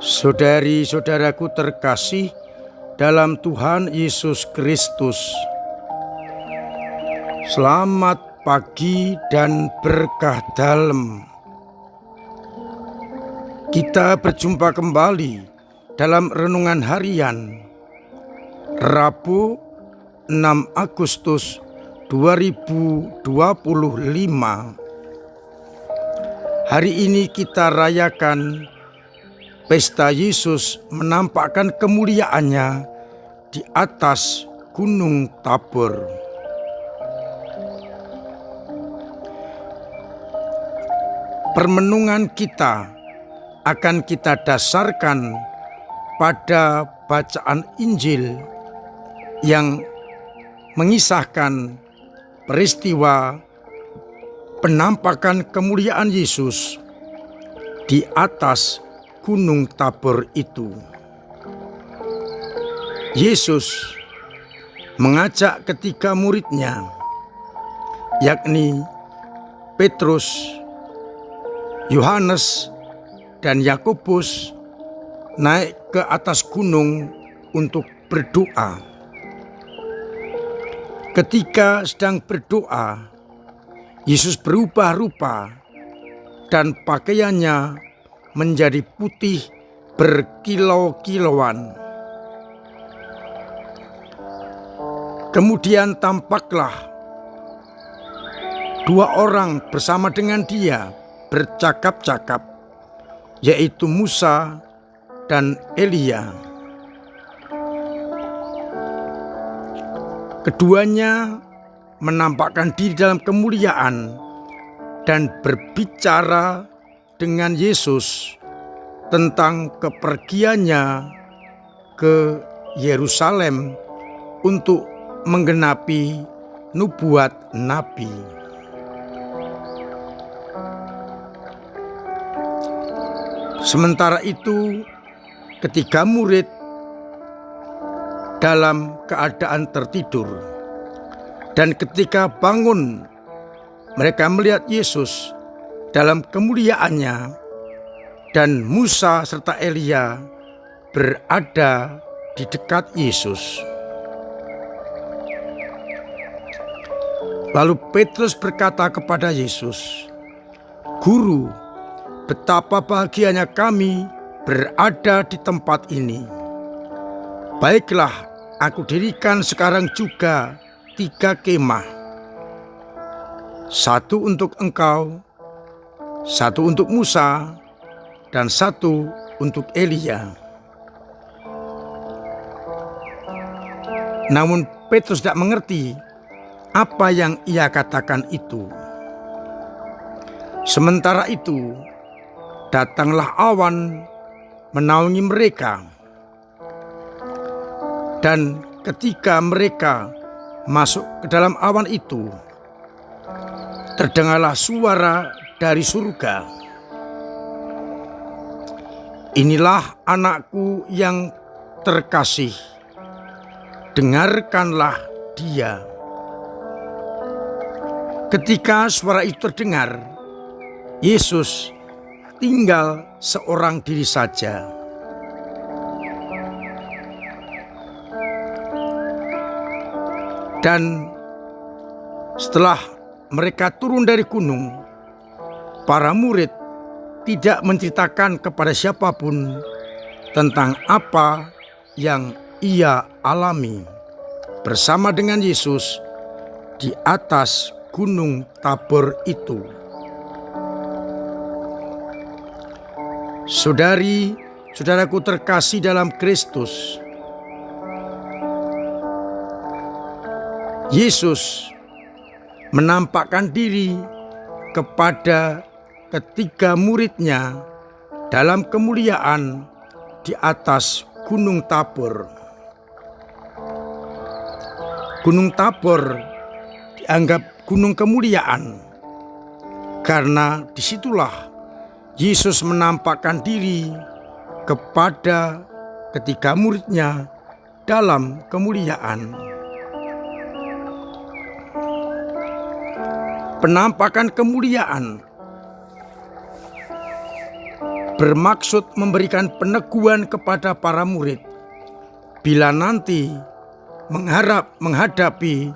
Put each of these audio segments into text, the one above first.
Saudari-saudaraku terkasih dalam Tuhan Yesus Kristus, selamat pagi dan berkah dalam. Kita berjumpa kembali dalam renungan harian Rabu 6 Agustus 2025. Hari ini kita rayakan pesta Yesus menampakkan kemuliaannya di atas Gunung Tabor. Permenungan kita akan kita dasarkan pada bacaan Injil yang mengisahkan peristiwa penampakan kemuliaan Yesus di atas Gunung Tabor itu. Yesus mengajak ketiga muridnya, yakni Petrus, Yohanes, dan Yakobus, naik ke atas gunung untuk berdoa. Ketika sedang berdoa, Yesus berubah rupa dan pakaiannya menjadi putih berkilau-kilauan. Kemudian tampaklah dua orang bersama dengan dia bercakap-cakap, yaitu Musa dan Elia. Keduanya menampakkan diri dalam kemuliaan dan berbicara dengan Yesus tentang kepergiannya ke Yerusalem untuk menggenapi nubuat Nabi. Sementara itu, ketiga murid dalam keadaan tertidur, dan ketika bangun mereka melihat Yesus dalam kemuliaannya, dan Musa serta Elia berada di dekat Yesus. Lalu Petrus berkata kepada Yesus, "Guru, betapa bahagianya kami berada di tempat ini. Baiklah, aku dirikan sekarang juga 3 kemah. 1 untuk engkau, 1 untuk Musa, dan 1 untuk Elia." Namun Petrus tidak mengerti apa yang ia katakan itu. Sementara itu, datanglah awan menaungi mereka. Dan ketika mereka masuk ke dalam awan itu, terdengarlah suara dari surga, "Inilah anakku yang terkasih, dengarkanlah dia." Ketika suara itu terdengar, Yesus tinggal seorang diri saja. Dan setelah mereka turun dari gunung, para murid tidak menceritakan kepada siapapun tentang apa yang ia alami bersama dengan Yesus di atas Gunung Tabor itu. Saudari-saudaraku terkasih dalam Kristus, Yesus menampakkan diri kepada ketiga muridnya dalam kemuliaan di atas Gunung Tabor. Gunung Tabor dianggap gunung kemuliaan karena disitulah Yesus menampakkan diri kepada ketiga muridnya dalam kemuliaan. Penampakan kemuliaan bermaksud memberikan peneguhan kepada para murid bila nanti menghadapi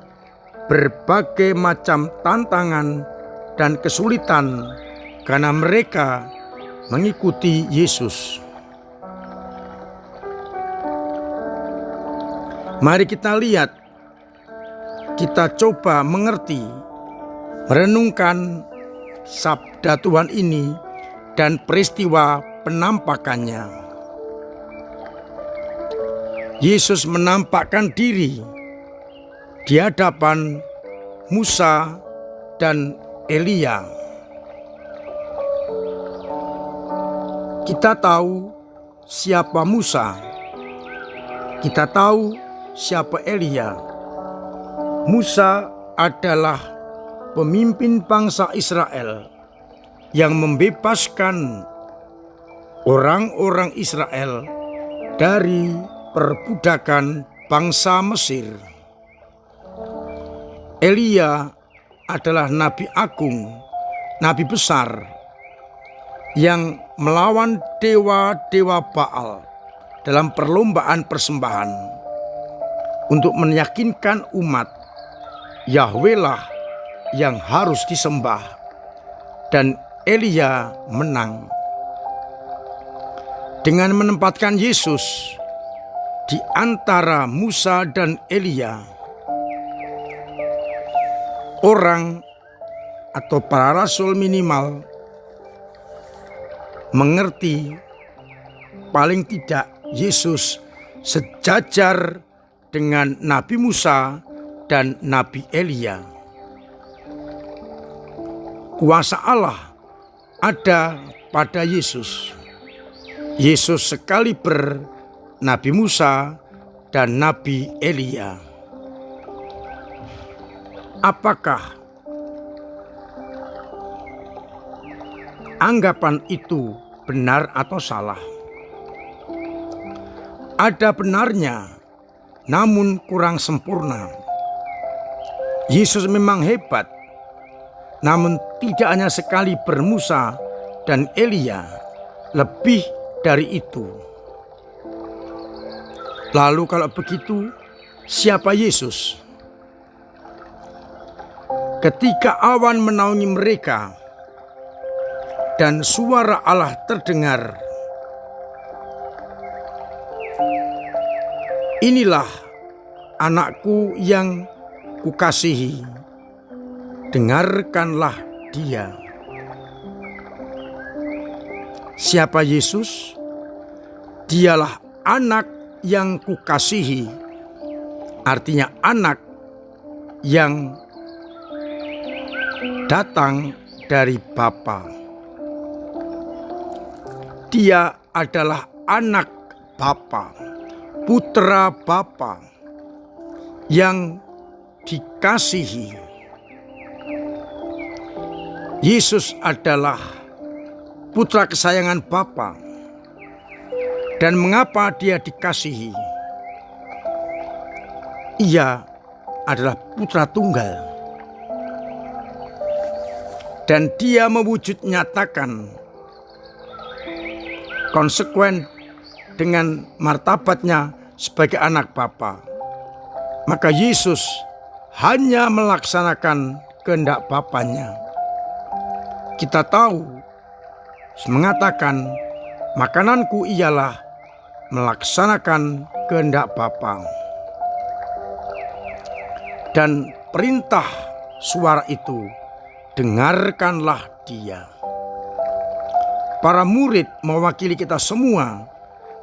berbagai macam tantangan dan kesulitan karena mereka mengikuti Yesus. Mari kita lihat, kita coba mengerti, merenungkan sabda Tuhan ini dan peristiwa penampakannya. Yesus menampakkan diri di hadapan Musa dan Elia. Kita tahu siapa Musa, kita tahu siapa Elia. Musa adalah pemimpin bangsa Israel yang membebaskan orang-orang Israel dari perbudakan bangsa Mesir. Elia adalah nabi agung, nabi besar yang melawan dewa-dewa Baal dalam perlombaan persembahan untuk meyakinkan umat Yahweh lah yang harus disembah, dan Elia menang. Dengan menempatkan Yesus di antara Musa dan Elia, orang atau para rasul minimal mengerti paling tidak Yesus sejajar dengan Nabi Musa dan Nabi Elia. Kuasa Allah ada pada Yesus. Yesus sekaliber Nabi Musa dan Nabi Elia. Apakah anggapan itu benar atau salah? Ada benarnya, namun kurang sempurna. Yesus memang hebat, namun tidak hanya sekaliber Musa dan Elia, lebih dari itu. Lalu kalau begitu, siapa Yesus? Ketika awan menaungi mereka dan suara Allah terdengar, "Inilah anakku yang kukasihi, dengarkanlah dia." Siapa Yesus? Dialah anak yang kukasihi, artinya anak yang datang dari Bapa. Dia adalah anak Bapa, putra Bapa yang dikasihi. Yesus adalah putra kesayangan Bapa. Dan mengapa dia dikasihi? Ia adalah putra tunggal. Dan dia mewujud nyatakan konsekuen dengan martabatnya sebagai anak Bapa. Maka Yesus hanya melaksanakan kehendak Bapanya. Kita tahu, mengatakan, makananku ialah melaksanakan kehendak Bapa. Dan perintah suara itu, dengarkanlah dia. Para murid mewakili kita semua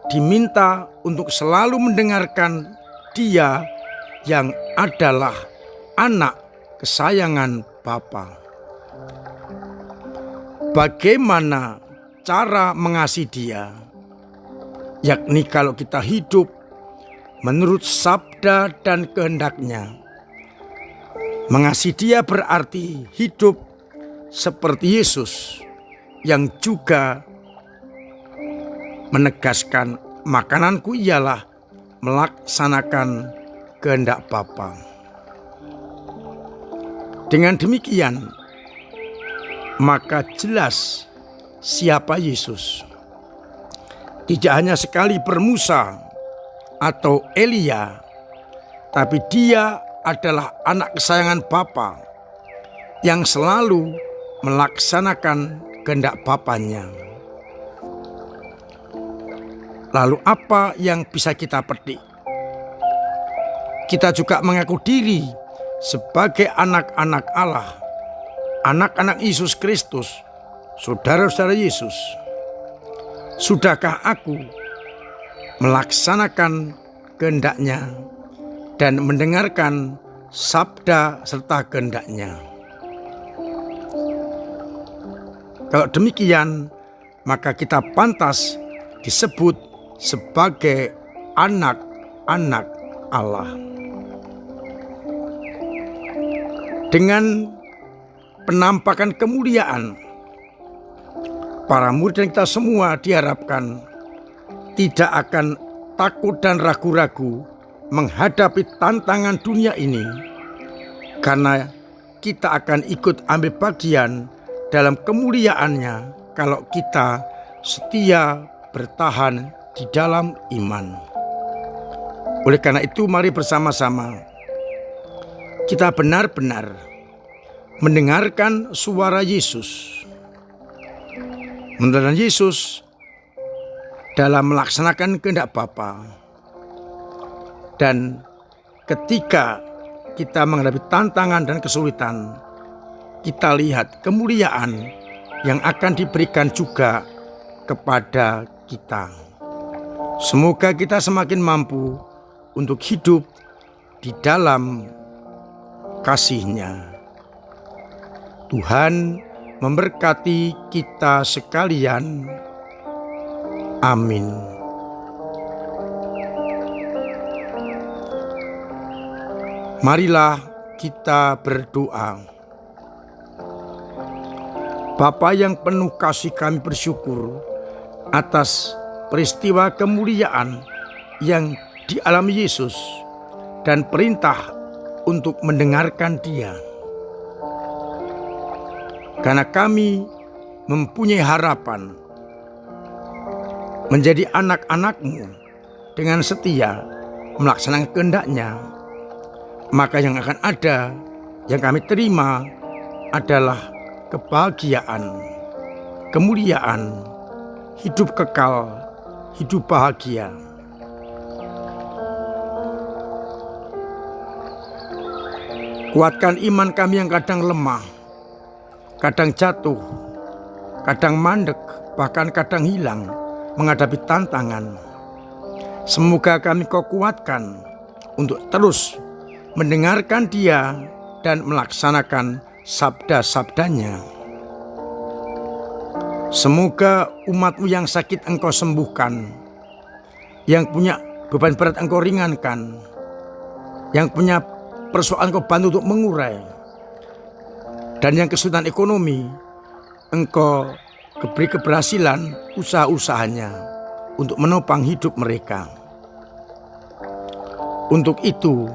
diminta untuk selalu mendengarkan dia yang adalah anak kesayangan Bapa. Bagaimana cara mengasihi dia? Yakni kalau kita hidup menurut sabda dan kehendaknya. Mengasihi dia berarti hidup seperti Yesus yang juga menegaskan makananku ialah melaksanakan kehendak Bapa. Dengan demikian, maka jelas siapa Yesus. Tidak hanya sekali Musa atau Elia, tapi dia adalah anak kesayangan Bapa yang selalu melaksanakan kehendak Bapanya. Lalu apa yang bisa kita petik? Kita juga mengaku diri sebagai anak-anak Allah, anak-anak Yesus Kristus, saudara-saudara Yesus. Sudahkah aku melaksanakan kehendak-Nya dan mendengarkan sabda serta kehendak-Nya? Kalau demikian, maka kita pantas disebut sebagai anak-anak Allah. Dengan penampakan kemuliaan, para murid dan kita semua diharapkan tidak akan takut dan ragu-ragu menghadapi tantangan dunia ini, karena kita akan ikut ambil bagian dalam kemuliaannya kalau kita setia bertahan di dalam iman. Oleh karena itu, mari bersama-sama kita benar-benar mendengarkan suara Yesus. Mendengarkan Yesus dalam melaksanakan kehendak Bapa. Dan ketika kita menghadapi tantangan dan kesulitan, kita lihat kemuliaan yang akan diberikan juga kepada kita. Semoga kita semakin mampu untuk hidup di dalam kasih-Nya. Tuhan memberkati kita sekalian. Amin. Marilah kita berdoa. Bapa yang penuh kasih, kami bersyukur atas peristiwa kemuliaan yang dialami Yesus dan perintah untuk mendengarkan Dia. Karena kami mempunyai harapan menjadi anak-anak-Mu dengan setia melaksanakan kehendak-Nya, maka yang akan ada, yang kami terima adalah kebahagiaan, kemuliaan, hidup kekal, hidup bahagia. Kuatkan iman kami yang kadang lemah, kadang jatuh, kadang mandek, bahkan kadang hilang menghadapi tantangan. Semoga kami Kau kuatkan untuk terus mendengarkan Dia dan melaksanakan sabda-sabdanya. Semoga umat-Mu yang sakit Engkau sembuhkan, yang punya beban berat Engkau ringankan, yang punya persoalan Engkau bantu untuk mengurai, dan yang kesulitan ekonomi Engkau beri keberhasilan usaha-usahanya untuk menopang hidup mereka. Untuk itu,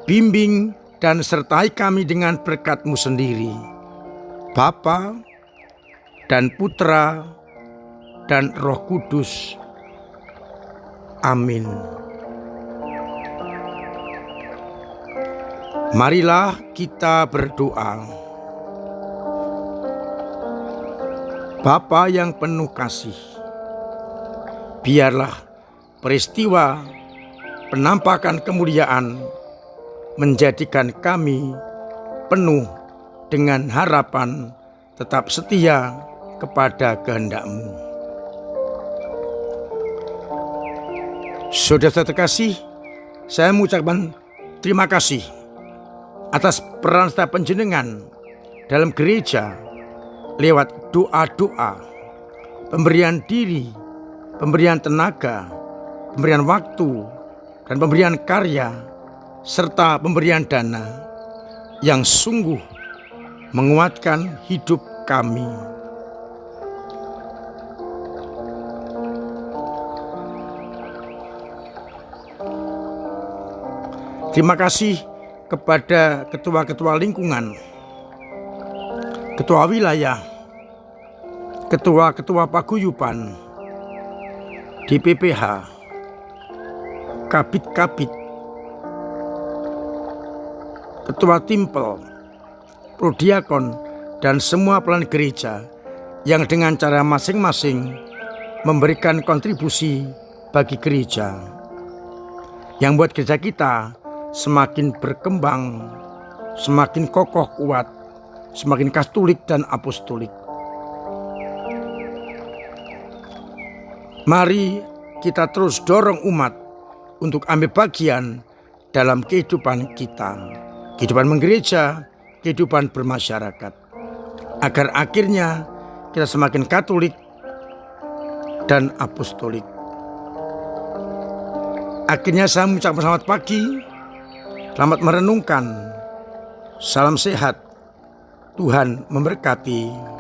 bimbing dan sertai kami dengan berkat-Mu sendiri, Bapa dan Putra dan Roh Kudus. Amin. Marilah kita berdoa. Bapa yang penuh kasih, biarlah peristiwa penampakan kemuliaan menjadikan kami penuh dengan harapan tetap setia kepada kehendak-Mu. Saudara terkasih, saya mengucapkan terima kasih atas peran serta panjenengan dalam gereja lewat doa-doa, pemberian diri, pemberian tenaga, pemberian waktu, dan pemberian karya, serta pemberian dana yang sungguh menguatkan hidup kami. Terima kasih kepada ketua-ketua lingkungan, ketua wilayah, ketua-ketua paguyuban, di PPH, kabit-kabit, ketua timpel, prodiakon, dan semua pelayan gereja yang dengan cara masing-masing memberikan kontribusi bagi gereja yang buat gereja kita semakin berkembang, semakin kokoh kuat, semakin katolik dan apostolik. Mari kita terus dorong umat untuk ambil bagian dalam kehidupan kita, kehidupan menggereja, kehidupan bermasyarakat, agar akhirnya kita semakin katolik dan apostolik. Akhirnya saya mengucapkan selamat pagi, selamat merenungkan, salam sehat, Tuhan memberkati.